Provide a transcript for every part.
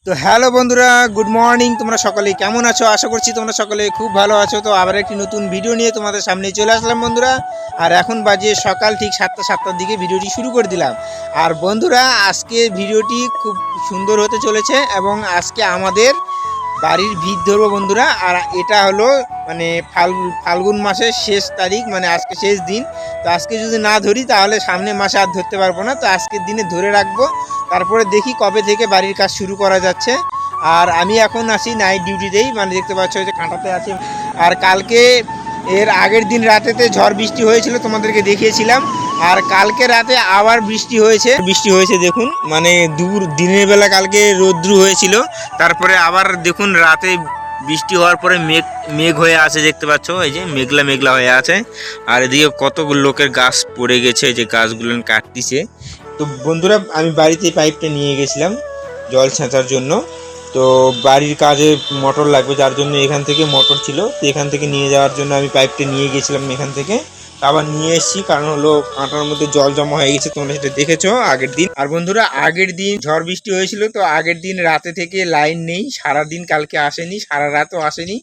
তো হ্যালো বন্ধুরা, good morning. তোমরা সকলে কেমন আছো? আশা করছি তোমরা সকলে খুব ভালো আছো। তো আবার একটি নতুন ভিডিও নিয়ে তোমাদের সামনে চলে আসলাম বন্ধুরা। আর এখন বাজে সকাল ঠিক 7টার দিকে ভিডিওটি শুরু করে দিলাম। আর বন্ধুরা, আজকে ভিডিওটি খুব সুন্দর হতে চলেছে এবং আজকে আমাদের বাড়ির ভিত ধরবো বন্ধুরা। আর এটা হলো মানে ফাল্গুন মাসের শেষ তারিখ, মানে আজকে শেষ দিন। তো আজকে যদি না ধরি তাহলে সামনে মাসে আর ধরতে পারবো না। তো আজকের দিনে ধরে রাখবো, তারপরে দেখি কবে থেকে বাড়ির কাজ শুরু করা যাচ্ছে। আর আমি এখন আছি নাইট ডিউটিতেই, মানে দেখতে পাচ্ছ যে কাঁটাতে আছি। আর কালকে এর আগের দিন রাতেতে ঝড় বৃষ্টি হয়েছিল, তোমাদেরকে দেখিয়েছিলাম। আর কালকে রাতে আবার বৃষ্টি হয়েছে দেখুন, মানে দিনের বেলা কালকে রৌদ্র হয়েছিল, তারপরে আবার দেখুন রাতে বৃষ্টি হওয়ার পরে মেঘ হয়ে আছে, দেখতে পাচ্ছ এই যে মেঘলা মেঘলা হয়ে আছে। আর এদিকে কতগুলো লোকের গাছ পড়ে গেছে, যে গাছগুলো কাটতিছে। তো বন্ধুরা, আমি বাড়িতে পাইপটা নিয়ে গেছিলাম জল ছেঁচার জন্য। তো বাড়ির কাজে মোটর লাগবে, যার জন্য এখান থেকে মোটর ছিল, তো এখান থেকে নিয়ে যাওয়ার জন্য আমি পাইপটা নিয়ে গেছিলাম এখান থেকে। আবার নিয়ে এসেছি, কারণ হলো কাঁটার মধ্যে জল জমা হয়ে গেছে, তোমরা সেটা দেখেছো আগের দিন। আর বন্ধুরা, আগের দিন ঝড় বৃষ্টি হয়েছিল, তো আগের দিন রাতে থেকে লাইন নেই, সারাদিন কালকে আসেনি, সারা রাতও আসেনি।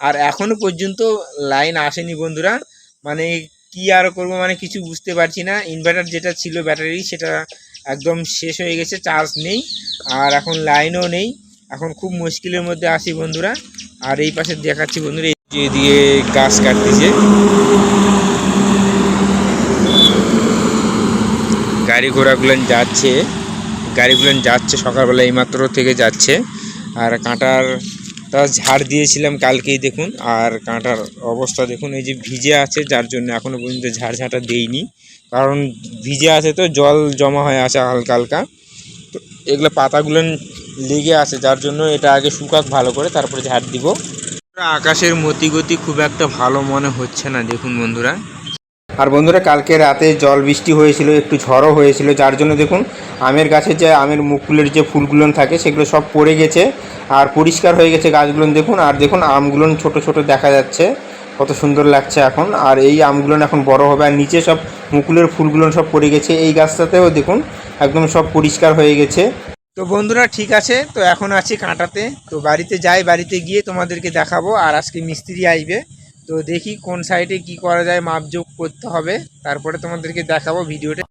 আর এখনো পর্যন্ত লাইন আসেনি বন্ধুরা। মানে কি আর করবো, মানে কিছু বুঝতে পারছি না। ইনভার্টার যেটা ছিল ব্যাটারি, সেটা একদম শেষ হয়ে গেছে, চার্জ নেই। আর এখন লাইনও নেই, এখন খুব মুশকিলের মধ্যে আছি বন্ধুরা। আর এই পাশে দেখাচ্ছি বন্ধুরা, এদিকে গাছ কাটতেছে, গাড়িগুলো যাচ্ছে সকালবেলা এইমাত্র থেকে যাচ্ছে। আর কাঁটারটা ঝাড় দিয়েছিলাম কালকেই দেখুন। আর কাঁটার অবস্থা দেখুন, এই যে ভিজে আছে, যার জন্য এখনও পর্যন্ত ঝাড় দেইনি, কারণ ভিজে আছে তো জল জমা হয়ে আছে হালকা হালকা। তো এগুলো পাতাগুলো লেগে আছে, যার জন্য এটা আগে শুকাক ভালো করে, তারপরে ঝাড় দিব। আকাশের মতিগতি খুব একটা ভালো মনে হচ্ছে না দেখুন বন্ধুরা। আর বন্ধুরা, কালকে রাতে জল বৃষ্টি হয়েছিল, একটু ঝড়ও হয়েছিল, যার জন্য দেখুন আমের গাছে যে আমের মুকুলের যে ফুলগুলো থাকে সেগুলো সব পড়ে গেছে আর পরিষ্কার হয়ে গেছে গাছগুলো দেখুন। আর দেখুন আমগুলো ছোট ছোট দেখা যাচ্ছে, কত সুন্দর লাগছে এখন। আর এই আমগুলো এখন বড় হবে, আর নিচে সব মুকুলের ফুলগুলো সব পড়ে গেছে। এই গাছটাতেও দেখুন একদম সব পরিষ্কার হয়ে গেছে। তো বন্ধুরা, ঠিক আছে, তো এখন আছি কাঁটাতে। তো বাড়িতে যাই, বাড়িতে গিয়ে তোমাদেরকে দেখাবো। আর আজকে মিস্ত্রি আসবে, তো দেখি কোন সাইডে কি করা যায়, মাপজোক করতে হবে, তারপরে তোমাদেরকে দেখাবো ভিডিওটা।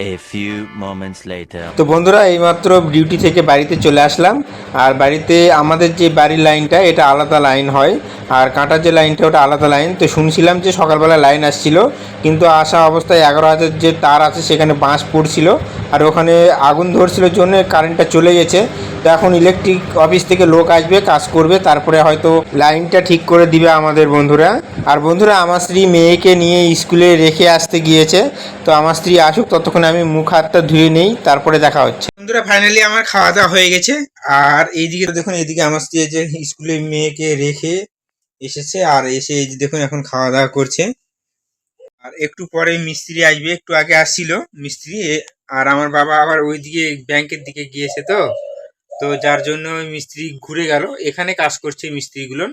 তো বন্ধুরা, এইমাত্র ডিউটি থেকে বাড়িতে চলে আসলাম। আর বাড়িতে আমাদের যে বাড়ির লাইনটা, এটা আলাদা লাইন হয়, আর কাঁটার যে লাইনটা ওটা আলাদা লাইন। তো শুনছিলাম যে সকালবেলা লাইন আসছিল, কিন্তু আসা অবস্থায় 11,000 যে তার আছে সেখানে বাঁশ পড়ছিল, আর ওখানে আগুন ধরছিল জন্য কারেন্টটা চলে গেছে। তো এখন ইলেকট্রিক অফিস থেকে লোক আসবে, কাজ করবে, তারপরে হয়তো লাইনটা ঠিক করে দিবে আমাদের বন্ধুরা। আর বন্ধুরা, আমার স্ত্রী মেয়েকে নিয়ে স্কুলে রেখে আসতে গিয়েছে। তো আমার স্ত্রী আসুক, ততক্ষণে আমি মুখ হাতটা ধুয়ে নেই, তারপরে দেখা হচ্ছে। বন্ধুরা, ফাইনালি আমার খাওয়া দাওয়া হয়ে গেছে। আর এইদিকে দেখুন, এইদিকে আমার স্ত্রী যে স্কুলে মেয়েকে রেখে এসেছে, আর এসে এই যে দেখুন এখন খাওয়া দাওয়া করছে। আর একটু পরে মিস্ত্রি আসবে, একটু আগে আসছিল মিস্ত্রি। আর আমার বাবা আবার ওইদিকে ব্যাংকের দিকে গিয়েছে, তো তো যার জন্য মিস্ত্রি ঘুরে গেল, এখানে কাজ করছে মিস্ত্রিগুলো।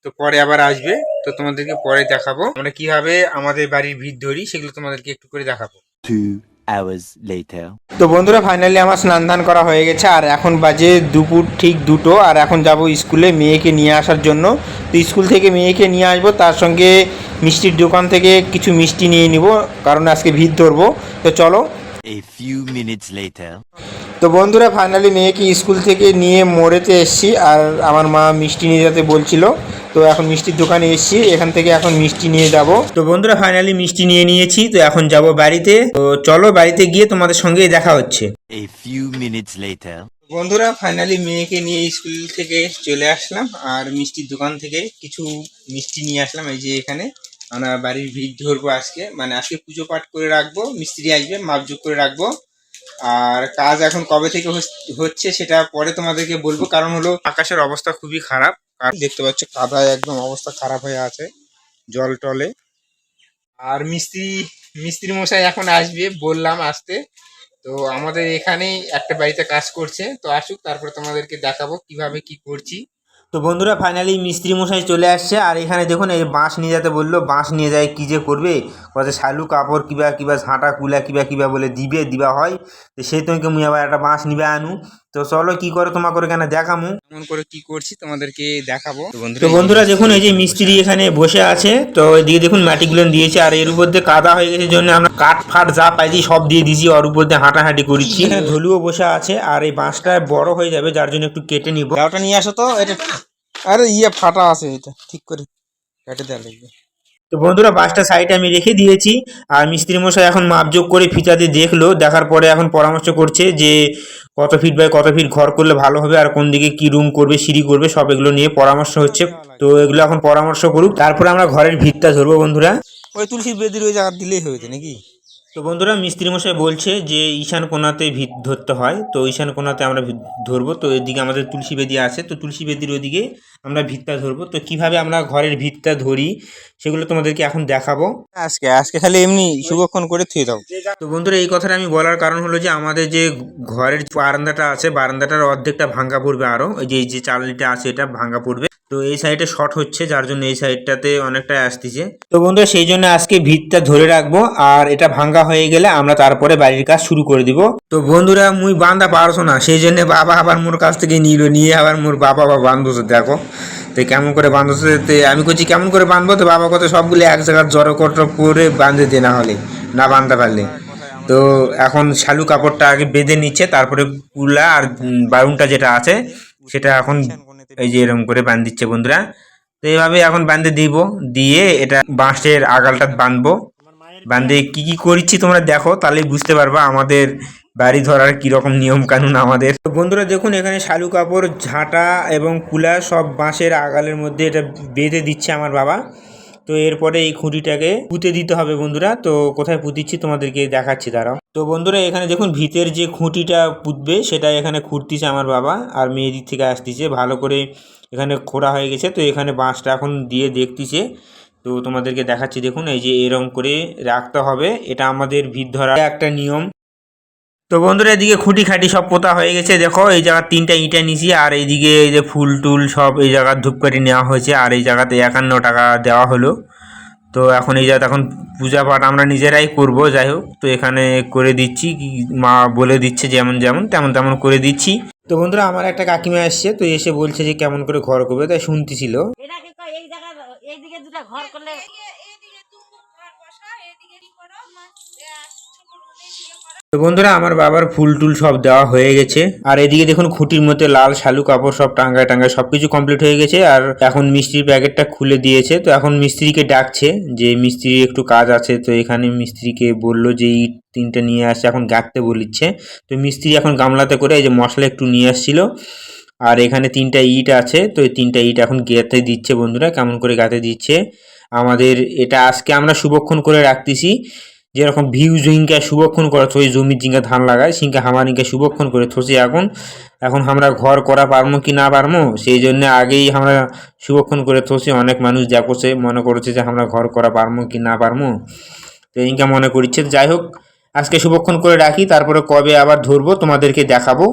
তো পরে আবার আসবে, তো তোমাদেরকে পরে দেখাবো আমরা কিভাবে আমাদের বাড়ির ভিত ধরি, সেগুলো তোমাদেরকে একটু করে দেখাবো। 2 hours later. তো বন্ধুরা, ফাইনালি আমার স্নান ধান করা হয়ে গেছে, আর এখন বাজে দুপুর ঠিক 2টো। আর এখন যাব স্কুলে মেয়েকে নিয়ে আসার জন্য। তো স্কুল থেকে মেয়েকে নিয়ে আসবো, তার সঙ্গে মিষ্টির দোকান থেকে কিছু মিষ্টি নিয়ে নিব, কারণ আজকে ভিত ধরবো। তো চলো। A few minutes later. তো বন্ধুরা, ফাইনালি মেয়েকে স্কুল থেকে নিয়ে মোড়েতে এসেছি, আর আমার মা মিষ্টি নিয়ে যেতে বলছিল। তো এখন মিষ্টির দোকানে এসেছি, এখান থেকে এখন মিষ্টি নিয়ে যাব। তো বন্ধুরা, ফাইনালি মিষ্টি নিয়ে নিয়েছি, তো এখন যাব বাড়িতে। তো চলো, বাড়িতে গিয়ে তোমাদের সঙ্গেই দেখা হচ্ছে। A few minutes later. বন্ধুরা, ফাইনালি মেয়েকে নিয়ে স্কুল থেকে চলে আসলাম, আর মিষ্টির দোকান থেকে কিছু মিষ্টি নিয়ে আসলাম। এই যে এখানে আমরা বাড়ির ভিত ধরবো আজকে, মানে আজকে পুজো পাঠ করে রাখবো, মিস্ত্রি আসবে, মাপজোক করে রাখবো। আর কাজ এখন কবে থেকে হচ্ছে সেটা পরে তোমাদেরকে বলবো, কারণ হলো আকাশের অবস্থা খুবই খারাপ। আর দেখতে পাচ্ছ কাদায় একদম অবস্থা খারাপ হয়ে আছে জল টলে। আর মিস্ত্রি মশাই এখন আসবে, বললাম আসতে। তো আমাদের এখানেই একটা বাড়িতে কাজ করছে, তো আসুক, তারপরে তোমাদেরকে দেখাবো কিভাবে কি করছি। তো বন্ধুরা, ফাইনালি মিস্ত্রি মশাই চলে আসছে। আর এখানে দেখুন, এই বাঁশ নিয়ে যেতে বললো, বাঁশ নিয়ে যায় কি যে করবে, কত শালু কাপড় কিবা ঝাঁটা কুলা কিবা বলে দিবা হয়। তো সেই তোমাকে মুই আবার একটা বাঁশ নিবে আনু। তো চলো কি করে তোমাকে এখানে দেখামু, কেমন করে কি করছি তোমাদেরকে দেখাবো। তো বন্ধুরা দেখুন এই যে মিস্ত্রি এখানে বসে আছে, তো এদিকে দেখুন মাটিগুলো দিয়েছে, আর এর উপর দিয়ে কাদা হয়ে গেছে জন্য আমরা কাঠ ফাট যা পাইছি সব দিয়ে দিয়েছি, ওর উপর দিয়ে হাঁটাহাঁটি করেছি। এখানে ধলুও বসে আছে, আর এই বাঁশটা বড় হয়ে যাবে যার জন্য একটু কেটে নিব। ওটা নিয়ে আসো তো, এটা আরে ফাটা আছে, এটা ঠিক করে কেটে দেওয়া লাগবে। তো বন্ধুরা বাঁশটা সাইডে আমি রেখে দিয়েছি, আর মিস্ত্রি মশাই এখন মাপযোগ করে ফিতা দিয়ে দেখলো, দেখার পরে এখন পরামর্শ করছে যে কত ফিট বাই কত ফিট ঘর করলে ভালো হবে, আর কোন দিকে কি রুম করবে সিঁড়ি করবে সব এগুলো নিয়ে পরামর্শ হচ্ছে। তো এগুলো এখন পরামর্শ করুক, তারপরে আমরা ঘরের ভিতটা ধরবো বন্ধুরা। ওই তুলসীর বেদির ওই জায়গা দিলেই হয়েছে নাকি? তো বন্ধুরা মিস্ত্রি মশাই বলছে যে ঈশান কোণাতে ভিত ধরতে হয়, তো ঈশান কোণাতে আমরা ভিত ধরবো। তো এদিকে আমাদের তুলসী বেদি আছে, তো তুলসী বেদির ওদিকে আমরা ভিতটা ধরবো। তো কিভাবে আমরা ঘরের ভিতটা ধরি সেগুলো তোমাদেরকে এখন দেখাবো। আজকে খালি এমনি শুভক্ষণ করে থুয়ে দাও। তো বন্ধুরা এই কথাটা আমি বলার কারণ হলো যে আমাদের যে ঘরের বারান্দাটা আছে, বারান্দাটার অর্ধেকটা ভাঙ্গা পড়বে, আরো এই যে চালনিটা আছে এটা ভাঙ্গা পড়বে। তো এই সাইডে শর্ট হচ্ছে যার জন্য এই সাইডটাতে অনেকটাই আসতেছে। তো বন্ধুরা সেই জন্য আজকে ভিতটা ধরে রাখবো, আর এটা ভাঙ্গা হয়ে গেলে আমরা তারপরে বাড়ির কাজ শুরু করে দিব। তো বন্ধুরা মুই বান্ধা পারছো না, সেই জন্য বাবা আবার মোর কাছ থেকে নিয়ে আবার মোর বাবা বান্ধবছে। দেখো তো কেমন করে বাঁধছে, আমি করছি কেমন করে বাঁধবো, তো বাবা কত সবগুলো এক জায়গায় জড়ো করে বাঁধে দিয়ে না হলে না বাঁধতে পারলে। তো এখন শালু কাপড়টা আগে বেঁধে নিচ্ছে, তারপরে কুলা আর বারুনটা যেটা আছে সেটা এখন এই যে এরকম করে বাঁধ দিচ্ছে বন্ধুরা। তো এইভাবে এখন বাঁধে দিব, দিয়ে এটা বাঁশের আগালটা বাঁধবো। বাঁধে কি কি করছি তোমরা দেখো, তাহলেই বুঝতে পারবা আমাদের বাড়ি ধরার কিরকম নিয়ম কানুন আমাদের। তো বন্ধুরা দেখুন এখানে শালু কাপড় ঝাঁটা এবং কুলা সব বাঁশের আগালের মধ্যে এটা বেঁধে দিচ্ছে আমার বাবা। তো এরপরে এই খুঁটিটাকে পুঁতে দিতে হবে বন্ধুরা। তো কোথায় পুঁতিচ্ছি তোমাদেরকে দেখাচ্ছি দাঁড়াও। তো বন্ধুরা এখানে দেখুন ভিতের যে খুঁটিটা পুঁতবে সেটা এখানে খুঁড়তিছে আমার বাবা, আর মেয়ে দিক থেকে আসতেছে ভালো করে এখানে খোঁড়া হয়ে গেছে। তো এখানে বাঁশটা এখন দিয়ে দেখতেছে, তো তোমাদেরকে দেখাচ্ছি দেখুন এই যে এরকম করে রাখতে হবে, এটা আমাদের ভিত ধরার একটা নিয়ম। তো বন্ধুরা এদিকে খুঁটি খাটি সব পোতা হয়ে গেছে, দেখো এই জায়গার 3টা ইঁটা নিছি, আর এইদিকে এই যে ফুল টুল সব এই জায়গার ধূপকাঠি নেওয়া হয়েছে, আর এই জায়গাতে 51 টাকা দেওয়া হলো। তো এখন এই জায়গাতে এখন পূজা পাঠ আমরা নিজেরাই করব, যাই হোক তো এখানে করে দিচ্ছি, মা বলে দিচ্ছে যেমন যেমন তেমন তেমন করে দিচ্ছি। তো বন্ধুরা আমার একটা কাকিমা এসছে, তো এসে বলছে যে কেমন করে ঘর করবে, তাই শুনতেছিল। এইদিকে দুটো ঘর করলে তো বন্ধুরা আমার বাবার ফুল টুল সব দেওয়া হয়ে গেছে, আর এদিকে দেখুন খুঁটির মধ্যে লাল শালু কাপড় সব টাঙ্গায় টাঙ্গায় সবকিছু কমপ্লিট হয়ে গেছে, আর এখন মিস্ত্রির প্যাকেটটা খুলে দিয়েছে। তো এখন মিস্ত্রিকে ডাকছে যে মিস্ত্রির একটু কাজ আছে, তো এখানে মিস্ত্রিকে বললো যে ইট 3টে নিয়ে আসছে, এখন গাঁথতে বলিচ্ছে। তো মিস্ত্রি এখন গামলাতে করে এই যে মশলা একটু নিয়ে আসছিল, আর এখানে 3টা ইট আছে, তো এই 3টা ইট এখন গেঁথে দিচ্ছে বন্ধুরা, কেমন করে গাঁথে দিচ্ছে। আমাদের এটা আজকে আমরা শুভক্ষণ করে রাখতেছি, যেরকম ভিউ জিঙ্কা শুভক্ষণ করে থই জমির জিঙ্কা ধান লাগায় সিঙ্কা হামার ইঙ্কা শুভক্ষণ করে থসি। এখন আমরা ঘর করা পারবো কি না পারবো সেই জন্য আগেই আমরা শুভক্ষণ করে থসি। অনেক মানুষ দেখছে মনে করছে যে আমরা ঘর করা পারবো কি না পারবো, তো ইনকা মনে করছে। যাই হোক আজকে শুভক্ষণ করে রাখি, তারপরে কবে আবার ধরবো তোমাদেরকে দেখাবো।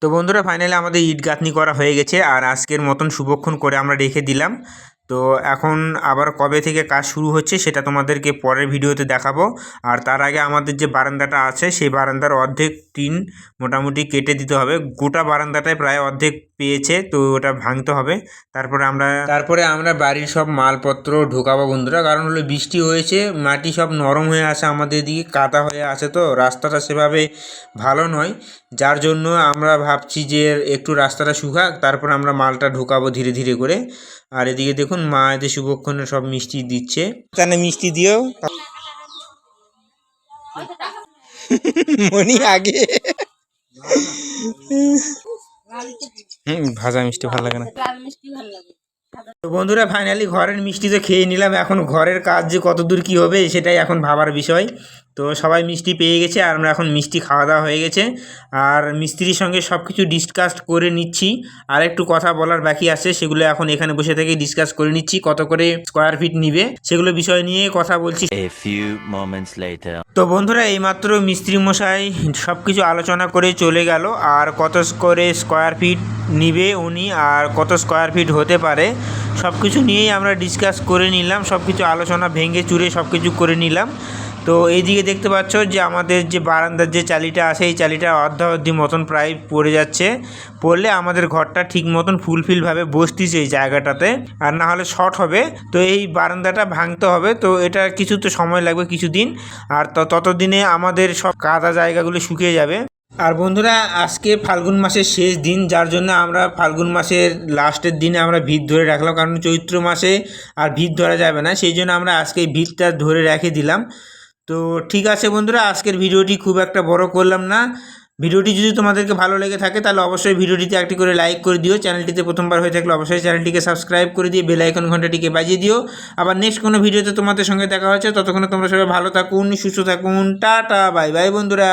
তো বন্ধুরা ফাইনালি আমাদের ইট গাঁথনি করা হয়ে গেছে, আর আজকের মতন শুভক্ষণ করে আমরা রেখে দিলাম। তো এখন আবার কবে থেকে কাজ শুরু হচ্ছে সেটা তোমাদেরকে পরের ভিডিওতে দেখাবো। আর তার আগে আমাদের যে বারান্দাটা আছে সেই বারান্দার অর্ধেক টিন মোটামুটি কেটে দিতে হবে, গোটা বারান্দাটায় প্রায় অর্ধেক পেয়েছে, তো ওটা ভাঙতে হবে। তারপরে আমরা বাড়ির সব মালপত্র ঢোকাবো বন্ধুরা, কারণ হলো বৃষ্টি হয়েছে, মাটি সব নরম হয়ে আছে, আমাদের দিকে কাদা হয়ে আছে, তো রাস্তাটা সেভাবে ভালো নয়, যার জন্য আমরা ভাবছি যে একটু রাস্তাটা শুকাক তারপর আমরা মালটা ঢোকাবো ধীরে ধীরে করে। আর এদিকে দেখুন মা এদের শুভক্ষণে সব মিষ্টি দিচ্ছে, তাহলে মিষ্টি দিও মনি আগে। ভাজা মিষ্টি ভালো লাগে না। তো বন্ধুরা ফাইনালি ঘরের মিষ্টি তো খেয়ে নিলাম, এখন ঘরের কাজ যে কতদূর কী হবে সেটাই এখন ভাবার বিষয়। তো সবাই মিষ্টি পেয়ে গেছে, আর আমরা এখন মিষ্টি খাওয়া দাওয়া হয়ে গেছে, আর মিস্ত্রির সঙ্গে সব কিছু ডিসকাস করে নিচ্ছি। আর একটু কথা বলার বাকি আছে, সেগুলো এখন এখানে বসে থেকে ডিসকাস করে নিচ্ছি, কত করে স্কোয়ার ফিট নিবে সেগুলো বিষয় নিয়ে কথা বলছি। A few moments later. তো বন্ধুরা এইমাত্র মিস্ত্রি মশাই সব কিছু আলোচনা করে চলে গেল, আর কত করে স্কোয়ার ফিট নিবে উনি আর কত স্কোয়ার ফিট হতে পারে সব কিছু নিয়েই আমরা ডিসকাস করে নিলাম, সব কিছু আলোচনা ভেঙে চুরে সব কিছু করে নিলাম। তো এইদিকে দেখতে পাচ্ছ যে আমাদের যে বারান্দার যে চালিটা আছে এই চালিটা অর্ধি মতন প্রায় পড়ে যাচ্ছে, পড়লে আমাদের ঘরটা ঠিক মতন ফুলফিলভাবে বসতিছে এই জায়গাটাতে, আর না হলে শর্ট হবে। তো এই বারান্দাটা ভাঙতে হবে, তো এটা কিছু তো সময় লাগবে কিছুদিন, আর ততদিনে আমাদের সব কাদা জায়গাগুলো শুকিয়ে যাবে। আর বন্ধুরা আজকে ফাল্গুন মাসের শেষ দিন, যার জন্য আমরা ফাল্গুন মাসের লাস্টের দিনে আমরা ভিত ধরে রাখলাম, কারণ চৈত্র মাসে আর ভিত ধরা যাবে না, সেই জন্য আমরা আজকে এই ভিতটা ধরে রেখে দিলাম। তো ঠিক আছে বন্ধুরা, আজকের ভিডিওটি খুব একটা বড় করলাম না। ভিডিওটি যদি তোমাদেরকে ভালো লেগে থাকে তাহলে অবশ্যই ভিডিওটিতে একটি করে লাইক করে দিও, চ্যানেলটিতে প্রথমবার হয়ে থাকলে অবশ্যই চ্যানেলটিকে সাবস্ক্রাইব করে দিয়ে বেল আইকন ঘন্টাটিকে বাজিয়ে দিও। আবার নেক্সট কোনো ভিডিওতে তোমাদের সঙ্গে দেখা হচ্ছে, ততক্ষণে তোমরা সবাই ভালো থাকুন, সুস্থ থাকুন, টাটা বাই বাই বন্ধুরা।